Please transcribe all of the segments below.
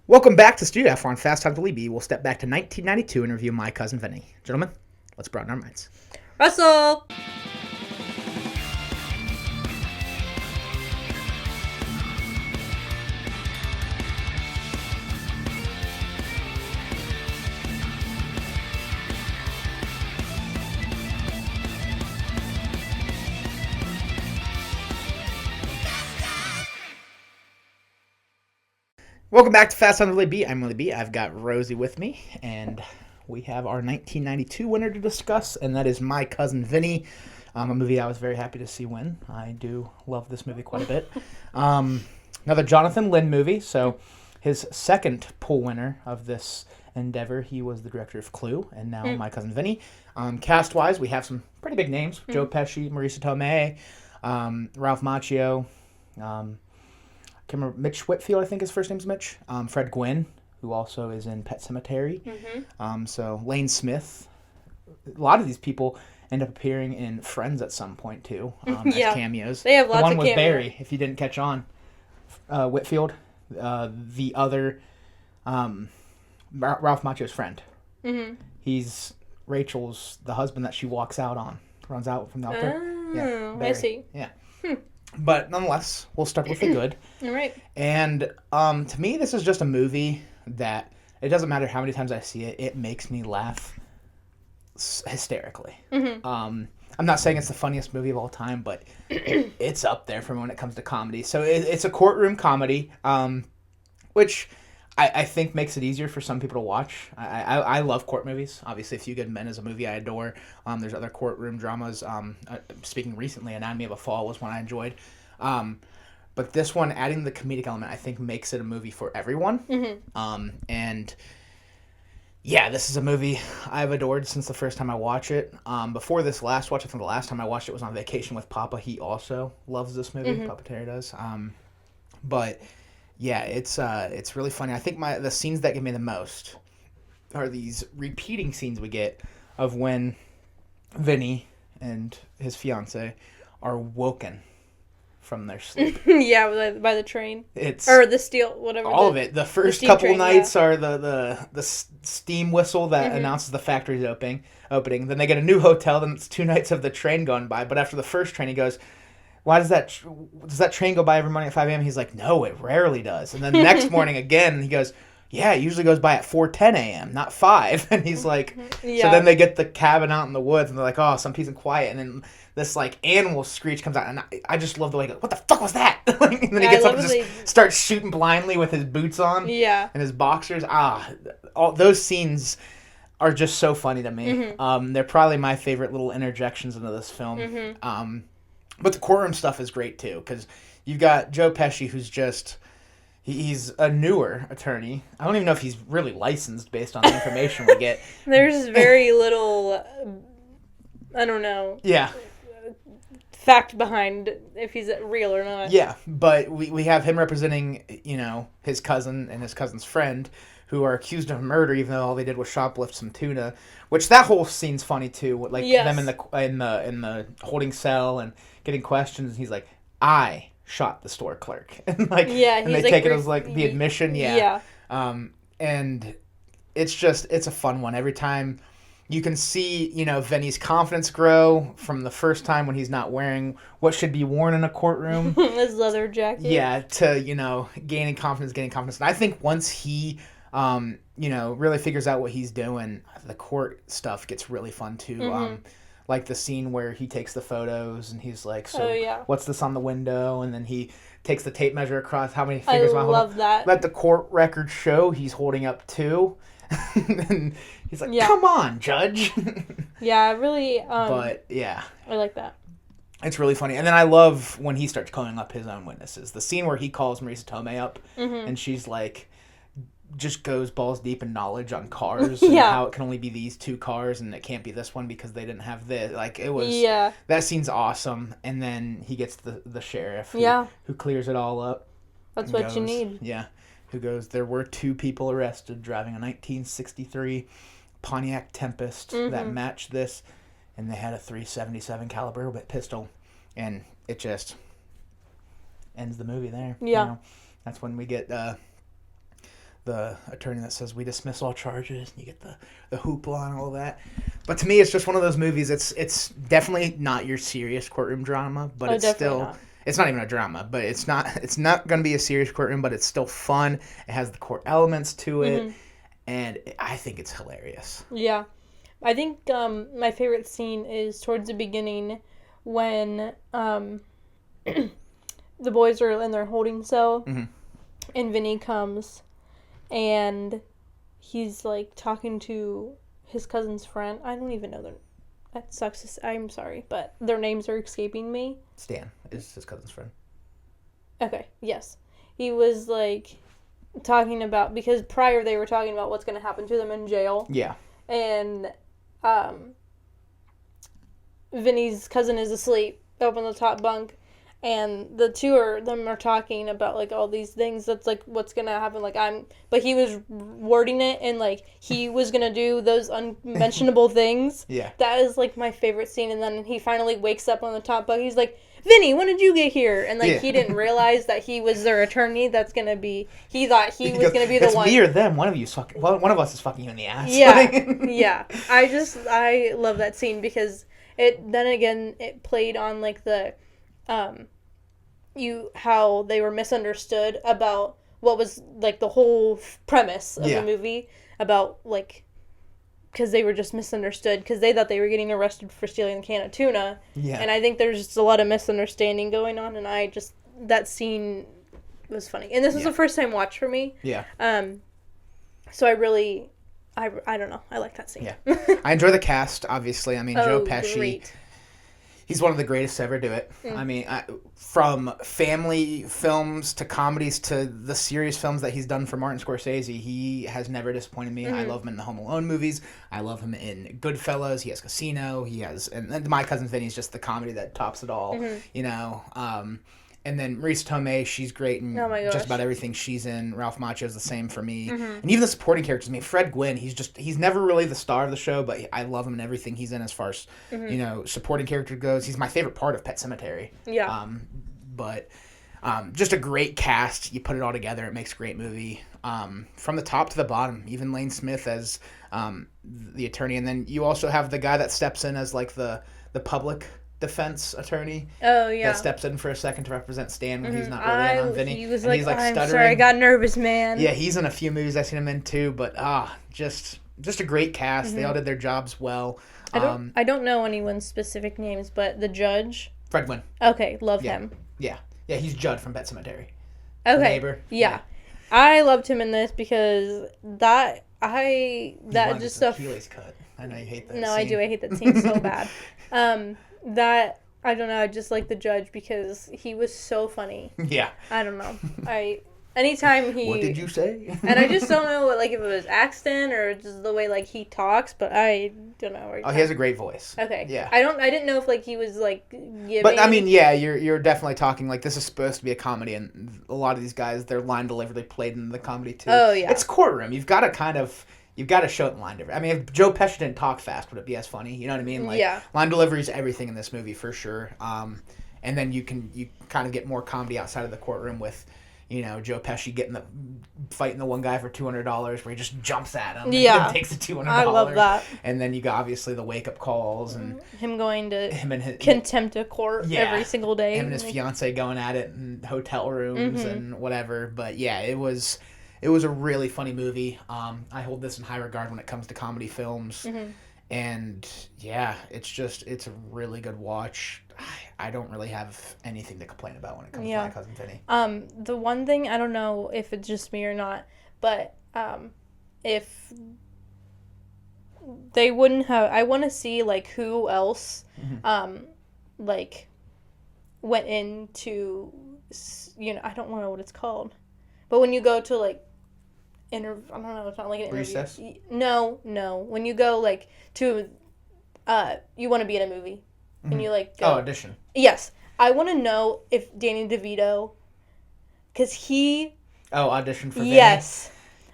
Welcome back to Studio F on Fast Time to Libby. We'll step back to 1992 and review My Cousin Vinny. Gentlemen, let's broaden our minds. Russell! Welcome back to Fast Time to Libby. I'm Willy B. I've got Rosie with me, and we have our 1992 winner to discuss, and that is My Cousin Vinny, a movie I was very happy to see win. I do love this movie quite a bit. Another Jonathan Lynn movie, so his second pool winner of this endeavor. He was the director of Clue, and now My Cousin Vinny. Cast-wise, we have some pretty big names. Joe Pesci, Marisa Tomei, Ralph Macchio, I can't remember, Mitch Whitfield, I think his first name's Mitch. Fred Gwynn, who also is in Pet Sematary. So Lane Smith. A lot of these people end up appearing in Friends at some point, too, as cameos. They have lots of cameos. The one with Barry, if you didn't catch on. Whitfield, the other, Ralph Macchio's friend. He's Rachel's, the husband that she walks out on. Runs out from the altar. Oh, I see. Yeah. But nonetheless, we'll start with the good. All right. And to me, this is just a movie that it doesn't matter how many times I see it, it makes me laugh hysterically. I'm not saying it's the funniest movie of all time, but it's up there from when it comes to comedy. So it's a courtroom comedy, which I think makes it easier for some people to watch. I love court movies. Obviously, A Few Good Men is a movie I adore. There's other courtroom dramas. Speaking recently, Anatomy of a Fall was one I enjoyed. But this one, adding the comedic element, I think makes it a movie for everyone. And yeah, this is a movie I've adored since the first time I watched it. Before this last watch, I think the last time I watched it was on vacation with Papa. He also loves this movie. Papa Terry does. But yeah, it's really funny. I think the scenes that get me the most are these repeating scenes we get of when Vinny and his fiance are woken from their sleep. Yeah, by the train. Or the steel, whatever. All of it. The first couple nights are the steam whistle that announces the factory's opening. Then they get a new hotel, then it's 2 nights of the train going by. But after the first train, he goes, why does that train go by every morning at 5 a.m.? He's like, no, it rarely does. And then the next morning again, he goes, yeah, it usually goes by at 4:10 a.m., not 5. And he's like, So then they get the cabin out in the woods, and they're like, oh, some peace and quiet. And then this, like, animal screech comes out, and I just love the way he goes, what the fuck was that? And then he gets up and just starts shooting blindly with his boots on and his boxers. All those scenes are just so funny to me. They're probably my favorite little interjections into this film. But the courtroom stuff is great, too, because you've got Joe Pesci, who's just... He's a newer attorney. I don't even know if he's really licensed based on the information we get. There's very little, I don't know. Yeah. Fact behind if he's real or not. Yeah, but we have him representing, his cousin and his cousin's friend, who are accused of murder, even though all they did was shoplift some tuna. Which that whole scene's funny too, like them in the holding cell and getting questions. And he's like, I shot the store clerk, and they take it as like the admission. And it's a fun one every time. You can see, Vinny's confidence grow from the first time when he's not wearing what should be worn in a courtroom. His leather jacket. Yeah, to, gaining confidence. And I think once he, really figures out what he's doing, the court stuff gets really fun too. Like the scene where he takes the photos and he's like, what's this on the window? And then he takes the tape measure across how many fingers am I holding? I love that. Let the court record show he's holding up 2. And he's like, come on, judge. Yeah, really. But, yeah. I like that. It's really funny. And then I love when he starts calling up his own witnesses. The scene where he calls Marisa Tomei up and she's like, just goes balls deep in knowledge on cars and how it can only be these 2 cars and it can't be this one because they didn't have this. Like, it was... Yeah. That scene's awesome. And then he gets the sheriff who clears it all up. That's what you need. Yeah. Who goes, there were 2 people arrested driving a 1963 Pontiac Tempest that matched this, and they had a .377 caliber pistol. And it just ends the movie there. Yeah. That's when we get... the attorney that says we dismiss all charges. And you get the hoopla and all that. But to me, it's just one of those movies. It's definitely not your serious courtroom drama, but it's still not. It's not even a drama, but it's not going to be a serious courtroom, but it's still fun. It has the court elements to it, and I think it's hilarious. Yeah. I think my favorite scene is towards the beginning when the boys are in their holding cell, and Vinny comes, and he's, like, talking to his cousin's friend. I don't even know their... That sucks. I'm sorry, but their names are escaping me. Stan is his cousin's friend. Okay, yes. He was, like, talking about... Because prior they were talking about what's going to happen to them in jail. Yeah. And Vinny's cousin is asleep up on the top bunk. And the two of them are talking about, like, all these things. That's, like, what's going to happen. Like, But he was wording it, and, like, he was going to do those unmentionable things. Yeah. That is, like, my favorite scene. And then he finally wakes up on the top bunk. He's like, Vinny, when did you get here? And, like, he didn't realize that he was their attorney. That's going to be... He thought he was going to be the one... It's me or them. One of us is fucking you in the ass. Yeah. Yeah. I love that scene because it played on, like, the... how they were misunderstood about what was, like, the whole premise of the movie about, like, because they were just misunderstood because they thought they were getting arrested for stealing a can of tuna. Yeah. And I think there's just a lot of misunderstanding going on, and that scene was funny. And this was the first time watch for me. Yeah. So I really, I don't know. I like that scene. Yeah. I enjoy the cast, obviously. I mean, Joe Pesci. Great. He's one of the greatest to ever do it. I mean, from family films to comedies to the serious films that he's done for Martin Scorsese, he has never disappointed me. I love him in the Home Alone movies. I love him in Goodfellas. He has Casino. And My Cousin Vinny is just the comedy that tops it all. You know. And then Marisa Tomei, she's great in just about everything she's in. Ralph Macchio's the same for me. And even the supporting characters. I mean, Fred Gwynn, he's never really the star of the show, but I love him in everything he's in as far as, you know, supporting character goes. He's my favorite part of Pet Sematary. Yeah. But just a great cast. You put it all together, it makes a great movie. From the top to the bottom, even Lane Smith as the attorney. And then you also have the guy that steps in as, like, the public defense attorney. Oh, yeah. That steps in for a second to represent Stan when he's not really in on Vinny. He was and like, he's, like, I'm stuttering. sorry, I got nervous, man. Yeah, he's in a few movies I've seen him in too, but just a great cast. They all did their jobs well. I don't know anyone's specific names, but the judge. Fred Gwynn. Okay, love him. Yeah, he's Judd from Pet Sematary. Okay. Neighbor. Yeah. I loved him in this because just stuff. Achilles cut. I know you hate that. No, scene. I do. I hate that scene so bad. I don't know. I just like the judge because he was so funny. Yeah. I don't know. Anytime he... What did you say? And I just don't know, like, if it was accent or just the way, like, he talks, but I don't know. He has a great voice. Okay. Yeah. I didn't know if, like, he was, like, giving... But, I mean, yeah, you're definitely talking, like, this is supposed to be a comedy, and a lot of these guys, their line delivery played in the comedy, too. Oh, yeah. It's courtroom. You've got to show it in line delivery. I mean, if Joe Pesci didn't talk fast, would it be as funny? You know what I mean? Like, line delivery is everything in this movie, for sure. And then you kind of get more comedy outside of the courtroom with... You know, Joe Pesci fighting the one guy for $200 where he just jumps at him and takes the $200. I love that. And then you got obviously the wake up calls and him going to contempt of court every single day. Him and his fiance going at it in hotel rooms and whatever. But yeah, it was a really funny movie. I hold this in high regard when it comes to comedy films. And yeah, it's a really good watch. I don't really have anything to complain about when it comes to My Cousin Vinny. The one thing, I don't know if it's just me or not, but if they wouldn't have, I want to see, like, who else, like, went into, you know, I don't know what it's called, but when you go to, like, I don't know, it's not like an interview. Recess? No. When you go, like, to, you want to be in a movie. And you, like, go. Oh, audition. Yes. I want to know if Danny DeVito, because he... Oh, audition for Vinny? Yes.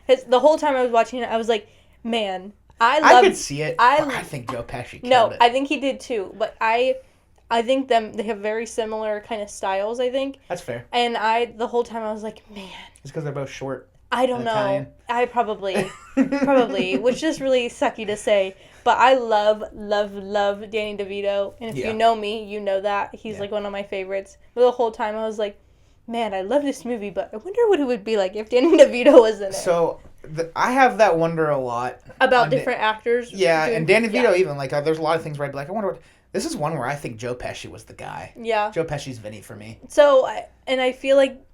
The whole time I was watching it, I was like, man, I could see it. I think Joe Pesci killed it. I think he did too. But I think they have very similar kind of styles, I think. That's fair. And the whole time I was like, man. It's because they're both short. I don't Italian? know. I probably, which is really sucky to say. But I love Danny DeVito. And if you know me, you know that. He's like one of my favorites. But the whole time I was like, man, I love this movie, but I wonder what it would be like if Danny DeVito was in it. So, I have that wonder a lot. About different actors. Yeah, and Danny DeVito even, like, there's a lot of things where I'd be like, I wonder what... This is one where I think Joe Pesci was the guy. Yeah. Joe Pesci's Vinny for me. So, I feel like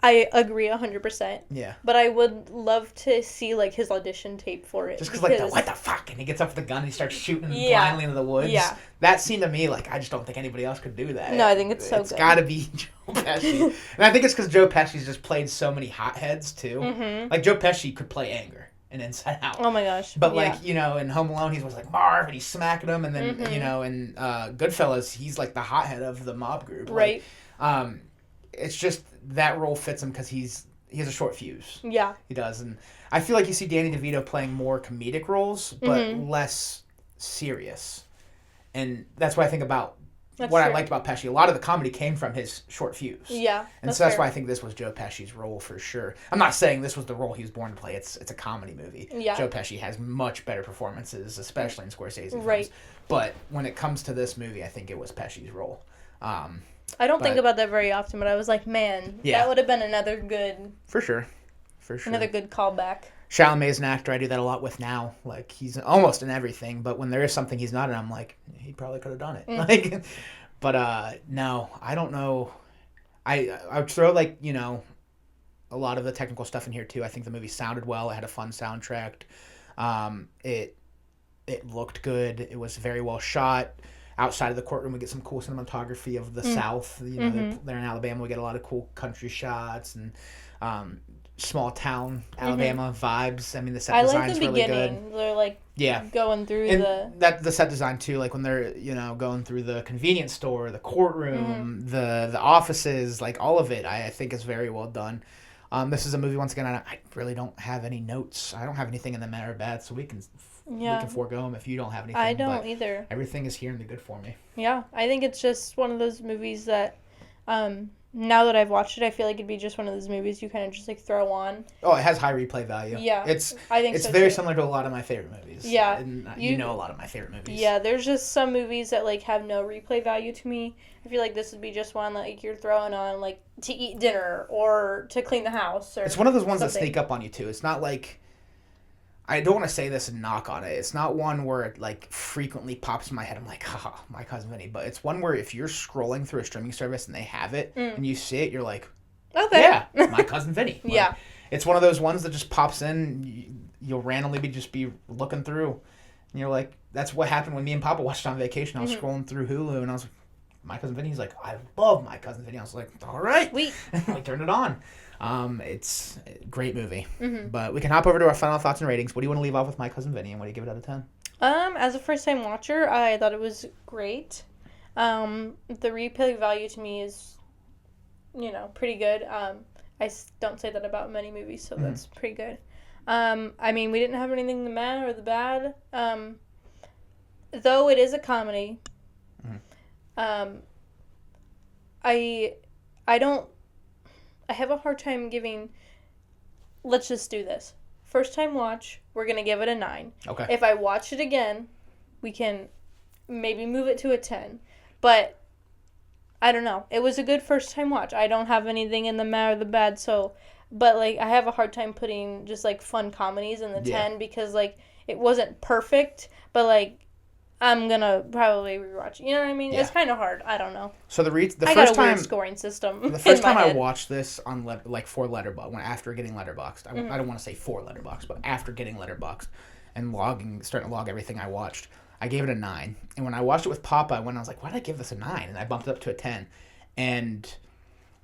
I agree 100%. Yeah. But I would love to see, like, his audition tape for it. Just because, like, what the fuck? And he gets up with the gun and he starts shooting blindly into the woods. Yeah. That scene to me, like, I just don't think anybody else could do that. No, I think it's so good. It's got to be Joe Pesci. And I think it's because Joe Pesci's just played so many hotheads, too. Mm-hmm. Like, Joe Pesci could play anger in Inside Out. Oh, my gosh. But, like, you know, in Home Alone, he was like, Marv, and he's smacking him. And then, Mm-hmm. you know, in Goodfellas, he's, like, the hothead of the mob group. Right. Like, it's just that role fits him because he has a short fuse. Yeah. He does. And I feel like you see Danny DeVito playing more comedic roles, but less serious. And that's what I think about what I liked about Pesci. A lot of the comedy came from his short fuse. Yeah. And so that's why I think this was Joe Pesci's role for sure. I'm not saying this was the role he was born to play. It's a comedy movie. Yeah. Joe Pesci has much better performances, especially in Scorsese films. Right. But when it comes to this movie, I think it was Pesci's role. I don't think about that very often, but I was like, man, that would have been another good... For sure. Another good callback. Chalamet's an actor I do that a lot with now. Like, he's almost in everything, but when there is something he's not in, I'm like, he probably could have done it. Like, but no, I don't know. I would throw, like, you know, a lot of the technical stuff in here too. I think the movie sounded well. It had a fun soundtrack. It looked good. It was very well shot. Outside of the courtroom, we get some cool cinematography of the South. You know, they're in Alabama. We get a lot of cool country shots and small town Alabama vibes. I mean, the set design's really good. I like the beginning. They're like going through the set design too. Like when they're going through the convenience store, the courtroom, the offices, like all of it. I think is very well done. This is a movie once again. I really don't have any notes. I don't have anything in the matter of bad, so we can forego them if you don't have anything. I don't either. Everything is here in the good for me. Yeah, I think it's just one of those movies that, now that I've watched it, I feel like it'd be just one of those movies you kind of just like throw on. Oh, it has high replay value. Yeah, I think it's so very similar to a lot of my favorite movies. Yeah, and you know a lot of my favorite movies. Yeah, there's just some movies that like have no replay value to me. I feel like this would be just one that like you're throwing on like to eat dinner or to clean the house. Or it's one of those ones that sneak up on you too. It's not like, I don't want to say this and knock on it. It's not one where it like frequently pops in my head. I'm like, haha, My Cousin Vinny. But it's one where if you're scrolling through a streaming service and they have it and you see it, you're like, okay, yeah, My Cousin Vinny. Like, yeah, it's one of those ones that just pops in. You'll randomly be looking through, and you're like, that's what happened when me and Papa watched it on vacation. I was scrolling through Hulu and I was like, My Cousin Vinny's like, I love My Cousin Vinny. I was like, all right, sweet. I turned it on. It's a great movie. But we can hop over to our final thoughts and ratings. What do you want to leave off with My Cousin Vinny, and what do you give it out of 10? As a first time watcher, I thought it was great. The replay value to me is, pretty good. I don't say that about many movies, so that's pretty good. I mean, we didn't have anything the bad or the bad. Though it is a comedy. I have a hard time giving, let's just do this. First time watch, we're going to give it a 9. Okay. If I watch it again, we can maybe move it to a 10. But, I don't know. It was a good first time watch. I don't have anything in the bad or the bad, so, but, like, I have a hard time putting just, like, fun comedies in the 10 because, like, it wasn't perfect, but, like, I'm gonna probably rewatch it. You know what I mean? Yeah. It's kind of hard. I don't know. So the first I got a weird scoring system. The first time I watched this on for Letterboxd, after getting Letterboxd, I don't want to say for Letterboxd, but after getting Letterboxd and starting to log everything I watched, I gave it a 9. And when I watched it with Papa, I was like, why did I give this a 9? And I bumped it up to a 10. And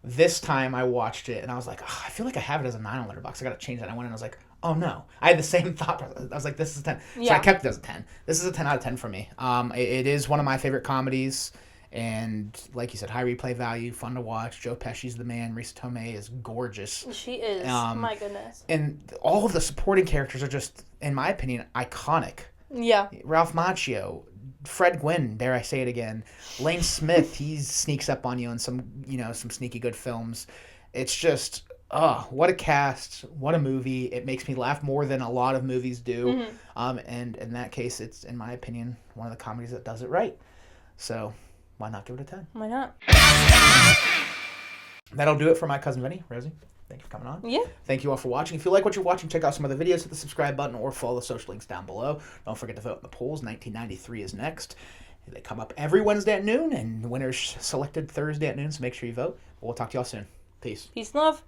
this time I watched it and I was like, I feel like I have it as a 9 on Letterboxd. I got to change that. I went and I was like, oh no. I had the same thought process. I was like, this is a 10. Yeah. So I kept it as a 10. This is a 10 out of 10 for me. It is one of my favorite comedies. And like you said, high replay value, fun to watch. Joe Pesci's the man. Marisa Tomei is gorgeous. She is. My goodness. And all of the supporting characters are just, in my opinion, iconic. Yeah. Ralph Macchio, Fred Gwynn, dare I say it again. Lane Smith, he sneaks up on you in some sneaky good films. It's just Oh, what a cast. What a movie. It makes me laugh more than a lot of movies do. And in that case, it's, in my opinion, one of the comedies that does it right. So why not give it a 10? Why not? That'll do it for My Cousin Vinny. Rosie, thank you for coming on. Yeah. Thank you all for watching. If you like what you're watching, check out some other videos. Hit the subscribe button or follow the social links down below. Don't forget to vote in the polls. 1993 is next. They come up every Wednesday at noon, and the winner's selected Thursday at noon, so make sure you vote. We'll talk to y'all soon. Peace. Peace and love.